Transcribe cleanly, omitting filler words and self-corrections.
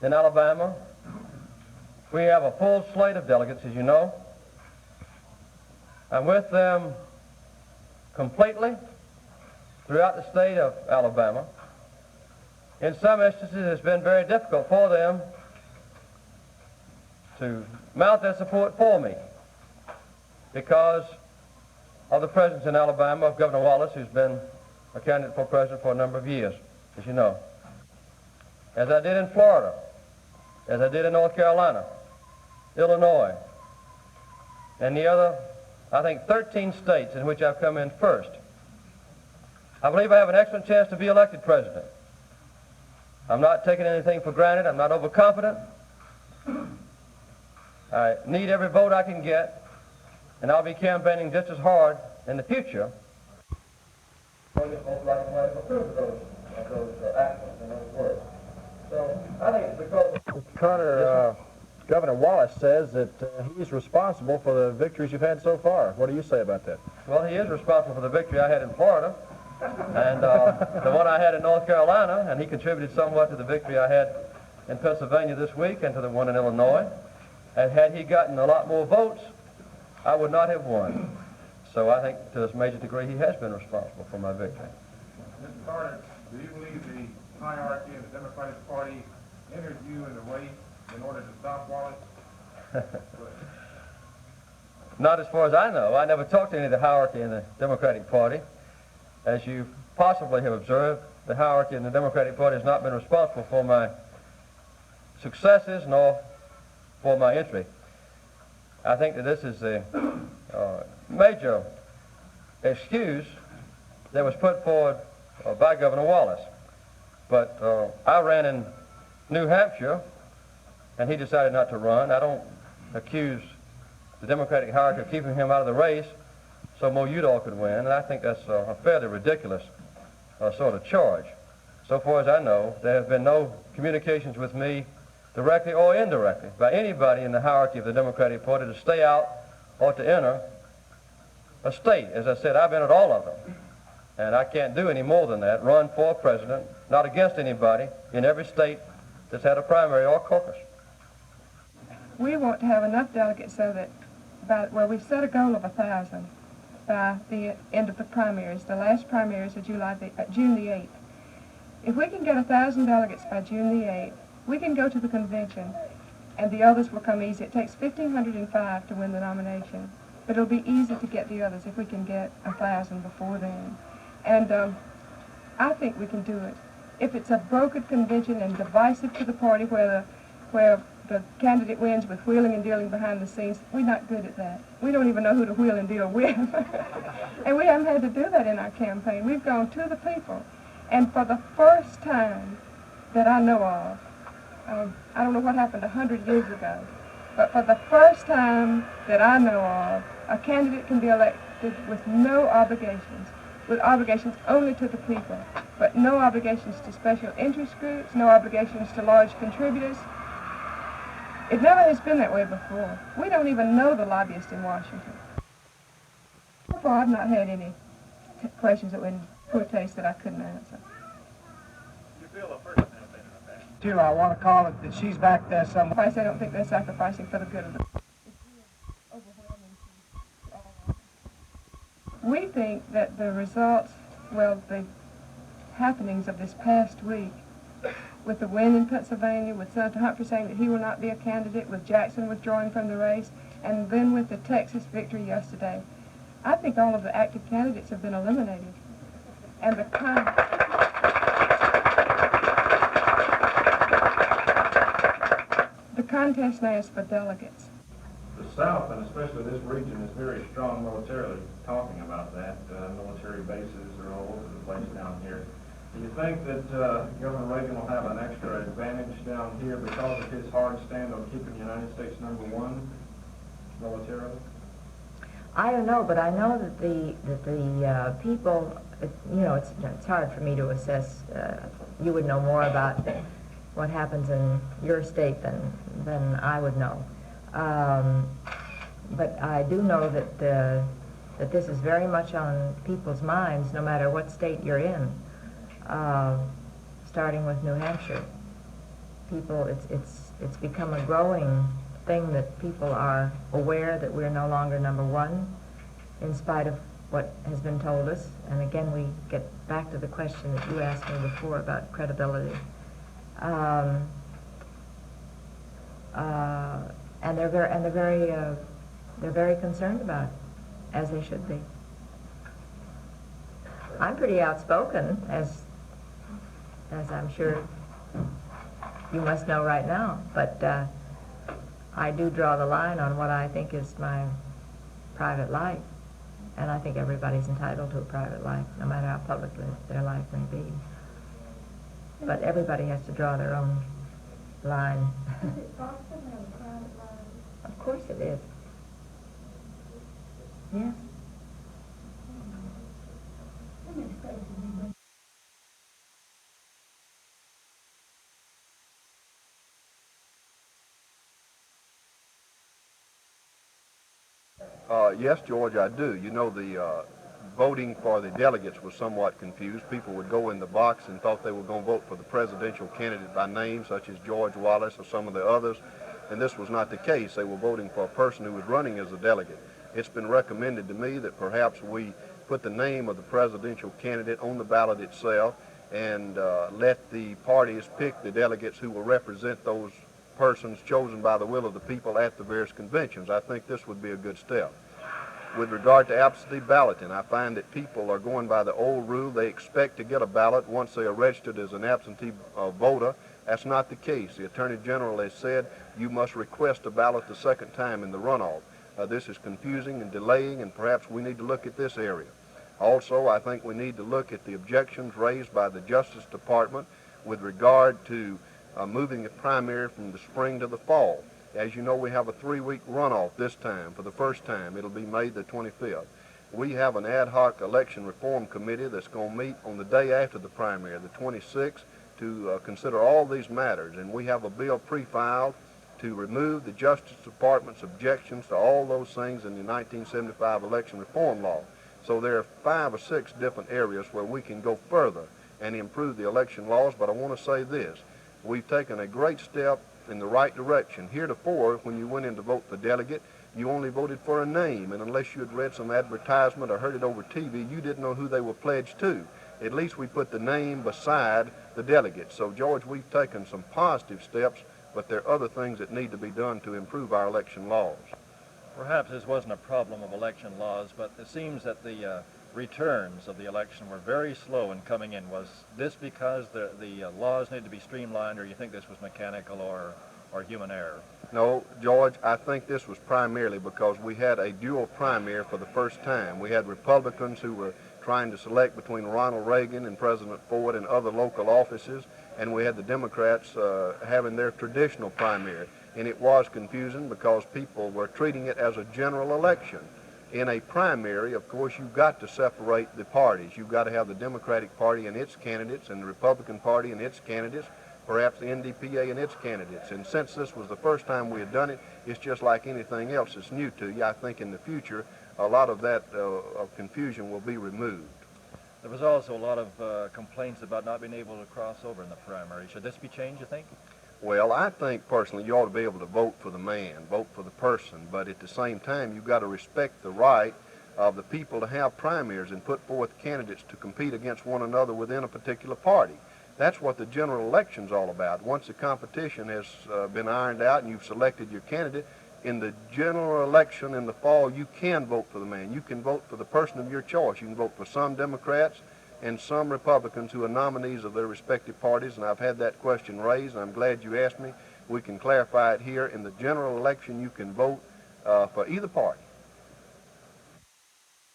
in Alabama, we have a full slate of delegates, as you know. I'm with them completely throughout the state of Alabama. In some instances, it's been very difficult for them to mount their support for me because of the presence in Alabama of Governor Wallace, who's been a candidate for president for a number of years, as you know. As I did in Florida, as I did in North Carolina, Illinois, and the other, I think, 13 states in which I've come in first. I believe I have an excellent chance to be elected president. I'm not taking anything for granted. I'm not overconfident. I need every vote I can get, and I'll be campaigning just as hard in the future. Of those actions and those words. So I think it's because Mr. Carter, Governor Wallace says that he's responsible for the victories you've had so far. What do you say about that? Well, he is responsible for the victory I had in Florida and the one I had in North Carolina, and he contributed somewhat to the victory I had in Pennsylvania this week and to the one in Illinois. And had he gotten a lot more votes, I would not have won. So I think to this major degree he has been responsible for my victory. Mr. Carter, do you believe the hierarchy of the Democratic Party entered you in the race in order to stop Wallace? Not as far as I know. I never talked to any of the hierarchy in the Democratic Party. As you possibly have observed, the hierarchy in the Democratic Party has not been responsible for my successes nor for my entry. I think that this is a major excuse that was put forward by Governor Wallace. But I ran in New Hampshire, and he decided not to run. I don't accuse the Democratic hierarchy of keeping him out of the race so Mo Udall could win, and I think that's a fairly ridiculous sort of charge. So far as I know, there have been no communications with me directly or indirectly by anybody in the hierarchy of the Democratic Party to stay out or to enter a state. As I said, I've entered all of them, and I can't do any more than that, run for president, not against anybody, in every state that's had a primary or caucus. We want to have enough delegates so that, we've set a goal of 1,000 by the end of the primaries. The last primaries are June the 8th. If we can get 1,000 delegates by June the 8th, we can go to the convention, and the others will come easy. It takes 1,505 to win the nomination, but it'll be easy to get the others if we can get 1,000 before then. And I think we can do it. If it's a brokered convention and divisive to the party where the candidate wins with wheeling and dealing behind the scenes, we're not good at that. We don't even know who to wheel and deal with. And we haven't had to do that in our campaign. We've gone to the people. And for the first time that I know of, I don't know what happened 100 years ago, but for the first time that I know of, a candidate can be elected with no obligations, with obligations only to the people, but no obligations to special interest groups, no obligations to large contributors. It never has been that way before. We don't even know the lobbyists in Washington. So far, I've not had any questions that were in poor taste that I couldn't answer. You feel a person has been in the past? Too, I want to call it that she's back there somewhere. I don't think they're sacrificing for the good of the people. It's overwhelming to all of us. We think that the results, the happenings of this past week, with the win in Pennsylvania, with Senator Humphrey saying that he will not be a candidate, with Jackson withdrawing from the race, and then with the Texas victory yesterday, I think all of the active candidates have been eliminated. And the contest now is for delegates. The South, and especially this region, is very strong militarily, talking about that. Military bases are all over the place down here. Do you think that Governor Reagan will have an extra advantage down here because of his hard stand on keeping the United States #1 militarily? I don't know, but I know that the people, it's hard for me to assess. You would know more about what happens in your state than I would know. But I do know that this is very much on people's minds, no matter what state you're in. Starting with New Hampshire. people, it's become a growing thing that people are aware that we're no longer number one, in spite of what has been told us. And again, we get back to the question that you asked me before about credibility. And they're very concerned about it, as they should be. I'm pretty outspoken, as I'm sure you must know right now, but I do draw the line on what I think is my private life, and I think everybody's entitled to a private life, no matter how public their life may be. But everybody has to draw their own line. Is it possible to have a private life? Of course it is. Yes. How many states have you been? Yes, George, I do. You know, the voting for the delegates was somewhat confused. People would go in the box and thought they were going to vote for the presidential candidate by name, such as George Wallace or some of the others, and this was not the case. They were voting for a person who was running as a delegate. It's been recommended to me that perhaps we put the name of the presidential candidate on the ballot itself and let the parties pick the delegates who will represent those persons chosen by the will of the people at the various conventions. I think this would be a good step. With regard to absentee balloting, I find that people are going by the old rule. They expect to get a ballot once they are registered as an absentee voter. That's not the case. The Attorney General has said you must request a ballot the second time in the runoff. This is confusing and delaying, and perhaps we need to look at this area. Also, I think we need to look at the objections raised by the Justice Department with regard to moving the primary from the spring to the fall. As you know, we have a 3-week runoff this time. For the first time, it'll be May the 25th. We have an ad hoc election reform committee that's going to meet on the day after the primary, the 26th, to consider all these matters. And we have a bill pre-filed to remove the Justice Department's objections to all those things in the 1975 election reform law. So there are 5 or 6 different areas where we can go further and improve the election laws. But I want to say this. We've taken a great step in the right direction. Heretofore, when you went in to vote for delegate, you only voted for a name, and unless you had read some advertisement or heard it over TV, you didn't know who they were pledged to. At least we put the name beside the delegate. So, George, we've taken some positive steps, but there are other things that need to be done to improve our election laws. Perhaps this wasn't a problem of election laws, but it seems that the returns of the election were very slow in coming in. Was this because the laws need to be streamlined, or you think this was mechanical or human error? No, George, I think this was primarily because we had a dual primary for the first time. We had Republicans who were trying to select between Ronald Reagan and President Ford and other local offices, and we had the Democrats having their traditional primary. And it was confusing because people were treating it as a general election. In a primary, of course, you've got to separate the parties. You've got to have the Democratic Party and its candidates and the Republican Party and its candidates, perhaps the NDPA and its candidates. And since this was the first time we had done it, it's just like anything else that's new to you. I think in the future, a lot of that confusion will be removed. There was also a lot of complaints about not being able to cross over in the primary. Should this be changed, you think? Well, I think personally you ought to be able to vote for the man, vote for the person, but at the same time you've got to respect the right of the people to have primaries and put forth candidates to compete against one another within a particular party. That's what the general election's all about. Once the competition has been ironed out and you've selected your candidate, in the general election in the fall you can vote for the man. You can vote for the person of your choice. You can vote for some Democrats and some Republicans who are nominees of their respective parties, and I've had that question raised, and I'm glad you asked me. We can clarify it here. In the general election, you can vote for either party.